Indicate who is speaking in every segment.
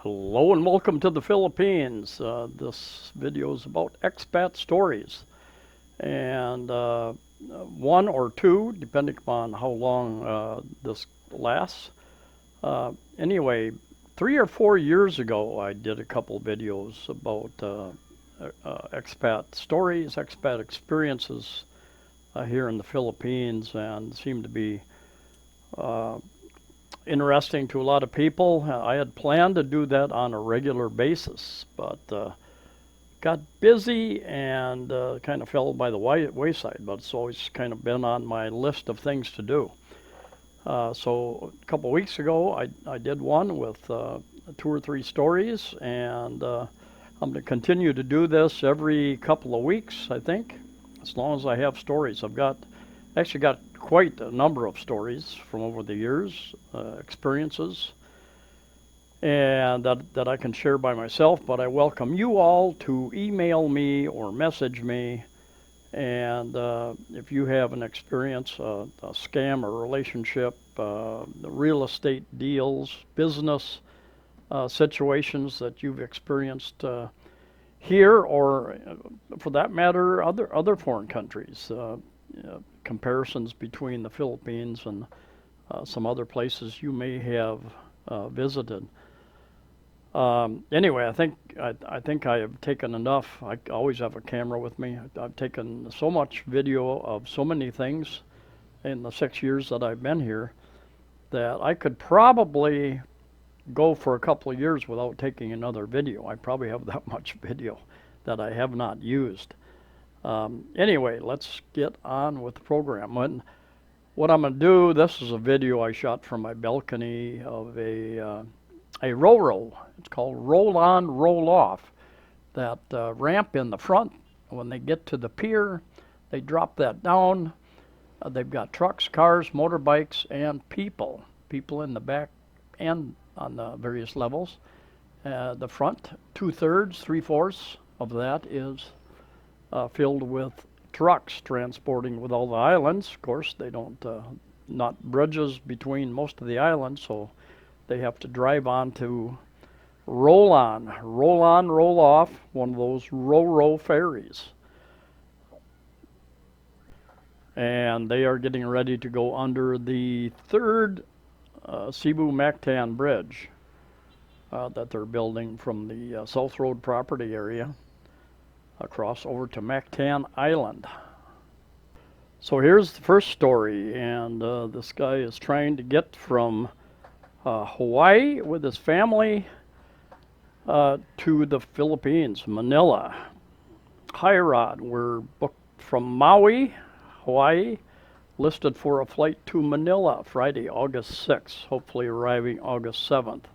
Speaker 1: Hello and welcome to the Philippines. This video is about expat stories, and one or two, depending upon how long this lasts. Anyway, 3 or 4 years ago, I did a couple videos about expat stories, expat experiences here in the Philippines, and seemed to be uh, interesting to a lot of people. I had planned to do that on a regular basis, but got busy and kind of fell by the wayside. But it's always kind of been on my list of things to do. So a couple of weeks ago, I did one with 2 or 3 stories, and I'm going to continue to do this every couple of weeks, I think, as long as I have stories. I've actually got quite a number of stories from over the years, experiences, and that I can share by myself, but I welcome you all to email me or message me. And if you have an experience, a scam or relationship, real estate deals, business situations that you've experienced here, or for that matter, other foreign countries, comparisons between the Philippines and some other places you may have visited. Anyway, I think I have taken enough. I always have a camera with me. I've taken so much video of so many things in the 6 years that I've been here that I could probably go for a couple of years without taking another video. I probably have that much video that I have not used. Anyway, let's get on with the program. What I'm going to do, this is a video I shot from my balcony of a ro-ro. It's called roll on, roll off. That ramp in the front, when they get to the pier, they drop that down. They've got trucks, cars, motorbikes, and people in the back and on the various levels. The front, 2/3, 3/4 of that is filled with trucks transporting with all the islands. Of course, they don't, not bridges between most of the islands, so they have to drive on to roll on, roll off, one of those ro-ro ferries. And they are getting ready to go under the third Cebu Mactan Bridge that they're building from the South Road property area across over to Mactan Island. So here's the first story, and this guy is trying to get from Hawaii with his family to the Philippines, Manila. Hi Rod, we're booked from Maui, Hawaii, listed for a flight to Manila Friday, August 6th, hopefully arriving August 7th.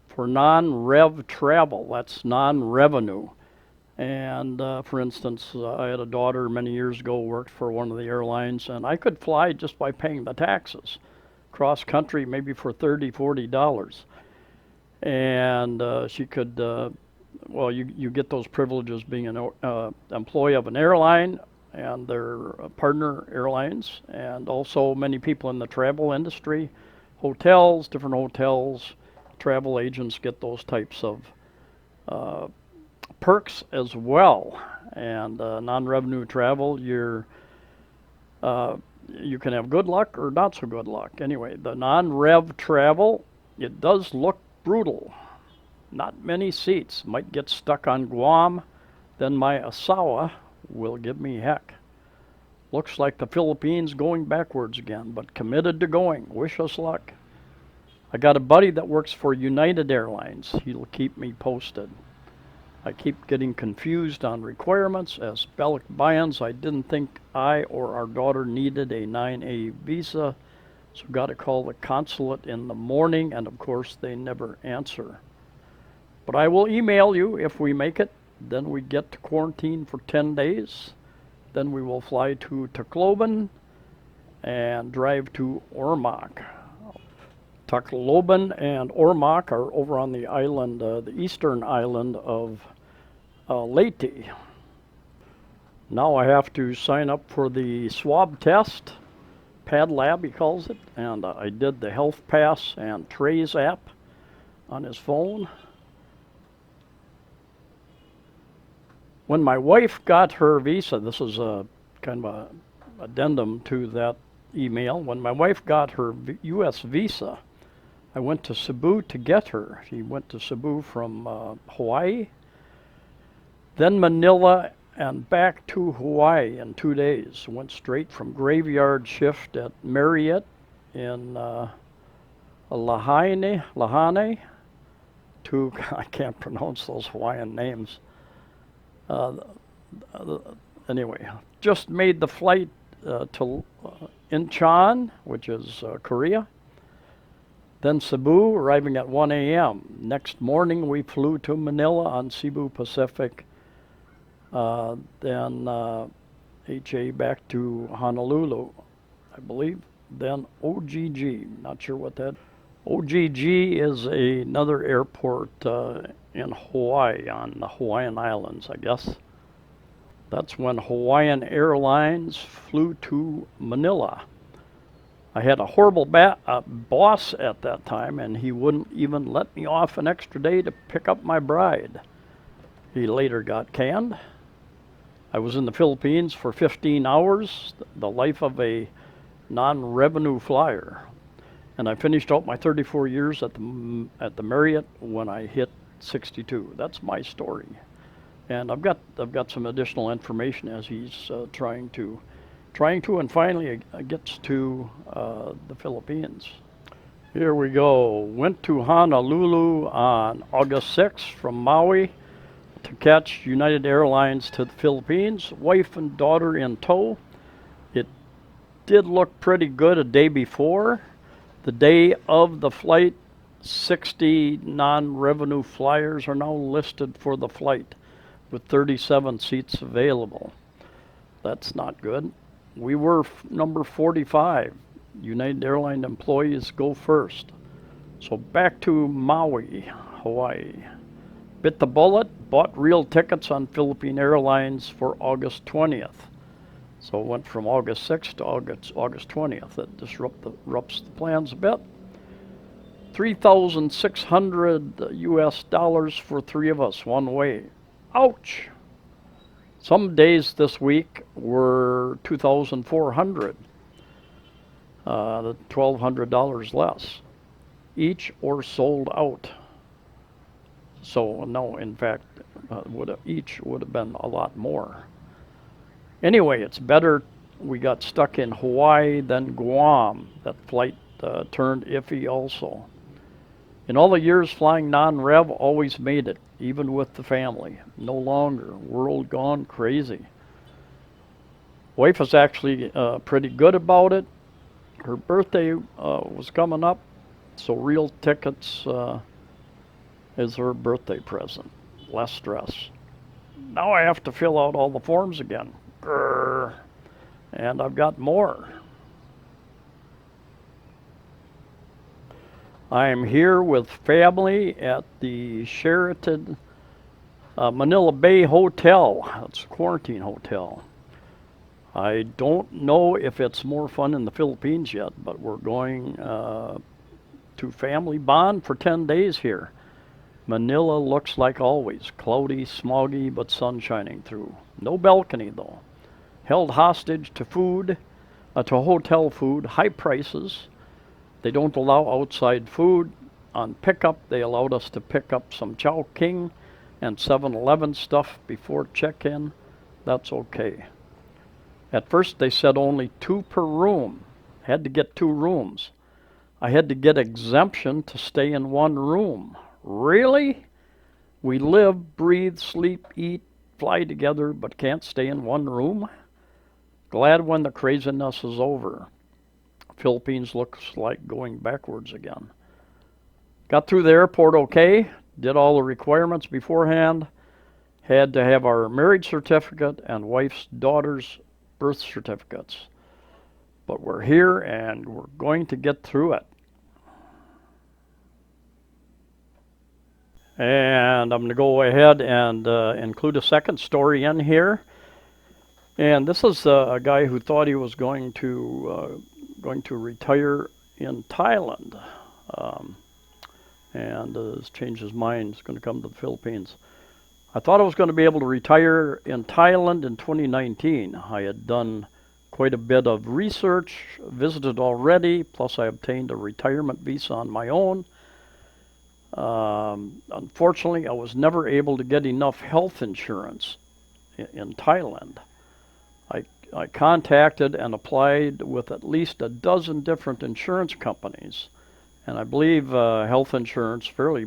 Speaker 1: For non-rev travel, that's non-revenue. And for instance, I had a daughter many years ago, worked for one of the airlines, and I could fly just by paying the taxes. Cross country, maybe for $30-$40. And she could, well, you get those privileges being an employee of an airline and their partner airlines, and also many people in the travel industry, hotels, different hotels, travel agents get those types of perks as well. And non-revenue travel, you can have good luck or not so good luck. Anyway, the non-rev travel, it does look brutal. Not many seats. Might get stuck on Guam, then my asawa will give me heck. Looks like the Philippines going backwards again, but committed to going. Wish us luck. I got a buddy that works for United Airlines. He'll keep me posted. I keep getting confused on requirements. As Balikbayans, I didn't think I or our daughter needed a 9A visa, so got to call the consulate in the morning, and of course they never answer. But I will email you if we make it. Then we get to quarantine for 10 days. Then we will fly to Tacloban and drive to Ormoc. Tacloban and Ormoc are over on the island, the eastern island of Leyte. Now I have to sign up for the swab test, Pad Lab he calls it, and I did the Health Pass and Trace app on his phone. When my wife got her visa, this is a kind of a addendum to that email. When my wife got her U.S. visa, I went to Cebu to get her. She went to Cebu from Hawaii, then Manila, and back to Hawaii in 2 days. Went straight from graveyard shift at Marriott in Lahaina to, I can't pronounce those Hawaiian names. Anyway, just made the flight to Incheon, which is Korea. Then Cebu, arriving at 1 a.m. Next morning, we flew to Manila on Cebu Pacific. Then HA back to Honolulu, I believe. Then OGG, not sure what that. OGG is another airport in Hawaii, on the Hawaiian Islands, I guess. That's when Hawaiian Airlines flew to Manila. I had a horrible boss at that time, and he wouldn't even let me off an extra day to pick up my bride. He later got canned. I was in the Philippines for 15 hours, the life of a non-revenue flyer. And I finished out my 34 years at the Marriott when I hit 62. That's my story. And I've got some additional information as he's trying to, and finally gets to the Philippines. Here we go. Went to Honolulu on August 6th from Maui to catch United Airlines to the Philippines. Wife and daughter in tow. It did look pretty good a day before. The day of the flight, 60 non-revenue flyers are now listed for the flight, with 37 seats available. That's not good. We were number 45. United Airlines employees go first. So back to Maui, Hawaii. Bit the bullet, bought real tickets on Philippine Airlines for August 20th. So it went from August 6th to August 20th. That disrupts the plans a bit. $3,600 US for 3 of us one way. Ouch! Some days this week were $2,400, $1,200 less, each or sold out. So no, in fact, each would have been a lot more. Anyway, it's better we got stuck in Hawaii than Guam. That flight turned iffy also. In all the years flying non-rev, always made it, even with the family. No longer. World gone crazy. Wife is actually pretty good about it. Her birthday was coming up, so real tickets is her birthday present. Less stress. Now I have to fill out all the forms again. Grr. And I've got more. I am here with family at the Sheraton Manila Bay Hotel. It's a quarantine hotel. I don't know if it's more fun in the Philippines yet, but we're going to Family Bond for 10 days here. Manila looks like always, cloudy, smoggy, but sun shining through. No balcony though. Held hostage to food, to hotel food, high prices. They don't allow outside food. On pickup, they allowed us to pick up some Chowking and 7-Eleven stuff before check-in. That's okay. At first, they said only 2 per room. Had to get 2 rooms. I had to get exemption to stay in 1 room. Really? We live, breathe, sleep, eat, fly together, but can't stay in 1 room? Glad when the craziness is over. Philippines looks like going backwards again. Got through the airport okay, did all the requirements beforehand, had to have our marriage certificate and wife's daughter's birth certificates. But we're here and we're going to get through it. And I'm going to go ahead and include a second story in here. And this is a guy who thought he was going to retire in Thailand, and has changed his mind. He's going to come to the Philippines. I thought I was going to be able to retire in Thailand in 2019. I had done quite a bit of research, visited already, plus I obtained a retirement visa on my own. Unfortunately, I was never able to get enough health insurance in Thailand. I contacted and applied with at least a dozen different insurance companies, and I believe health insurance, fairly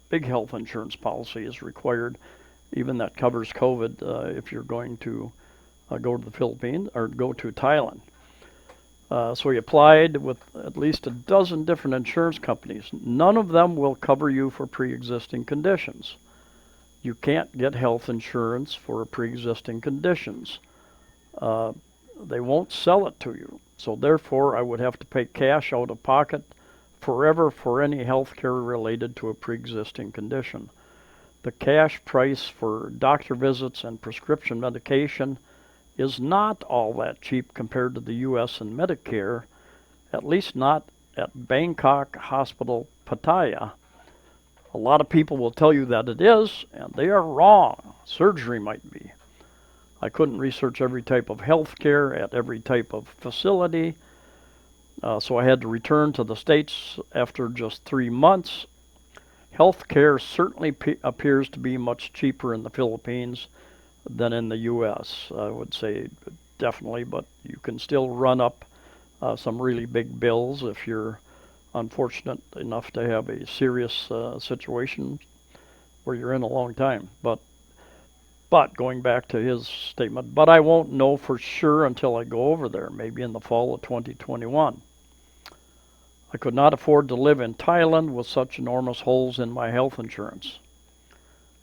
Speaker 1: big health insurance policy is required, even that covers COVID if you're going to go to the Philippines or go to Thailand. So we applied with at least a dozen different insurance companies. None of them will cover you for pre-existing conditions. You can't get health insurance for pre-existing conditions. They won't sell it to you. So therefore, I would have to pay cash out of pocket forever for any health care related to a pre-existing condition. The cash price for doctor visits and prescription medication is not all that cheap compared to the U.S. and Medicare, at least not at Bangkok Hospital, Pattaya. A lot of people will tell you that it is, and they are wrong. Surgery might be. I couldn't research every type of health care at every type of facility, so I had to return to the States after just 3 months. Health care certainly appears to be much cheaper in the Philippines than in the U.S. I would say definitely, but you can still run up some really big bills if you're unfortunate enough to have a serious situation where you're in a long time. But going back to his statement, but I won't know for sure until I go over there, maybe in the fall of 2021. I could not afford to live in Thailand with such enormous holes in my health insurance.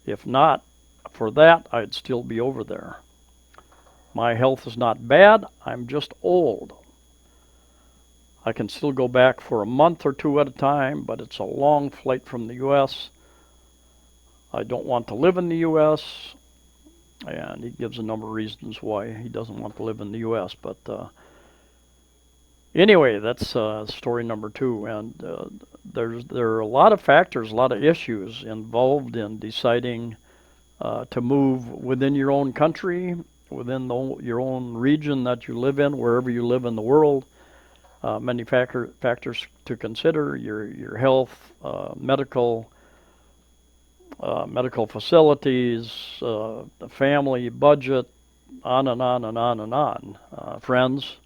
Speaker 1: If not for that, I'd still be over there. My health is not bad, I'm just old. I can still go back for a month or two at a time, but it's a long flight from the U.S. I don't want to live in the U.S., and he gives a number of reasons why he doesn't want to live in the U.S., but anyway, that's story number 2, and there are a lot of factors, a lot of issues involved in deciding to move within your own country, within your own region that you live in, wherever you live in the world. Many factors to consider: your health, medical facilities, the family budget, on and on and on and on, friends.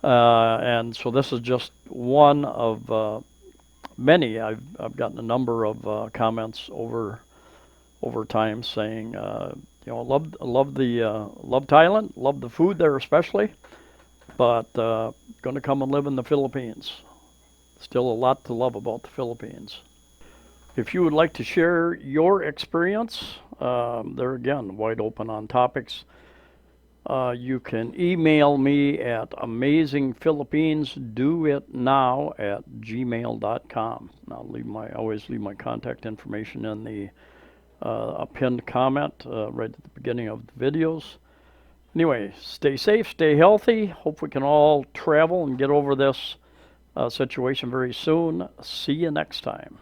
Speaker 1: And so this is just one of many. I've gotten a number of comments over time saying, love Thailand, love the food there especially, but going to come and live in the Philippines. Still a lot to love about the Philippines. If you would like to share your experience, they're again wide open on topics. You can email me at amazingphilippinesdoitnow@gmail.com. I'll always leave my contact information in the a pinned comment right at the beginning of the videos. Anyway, stay safe, stay healthy. Hope we can all travel and get over this situation very soon. See you next time.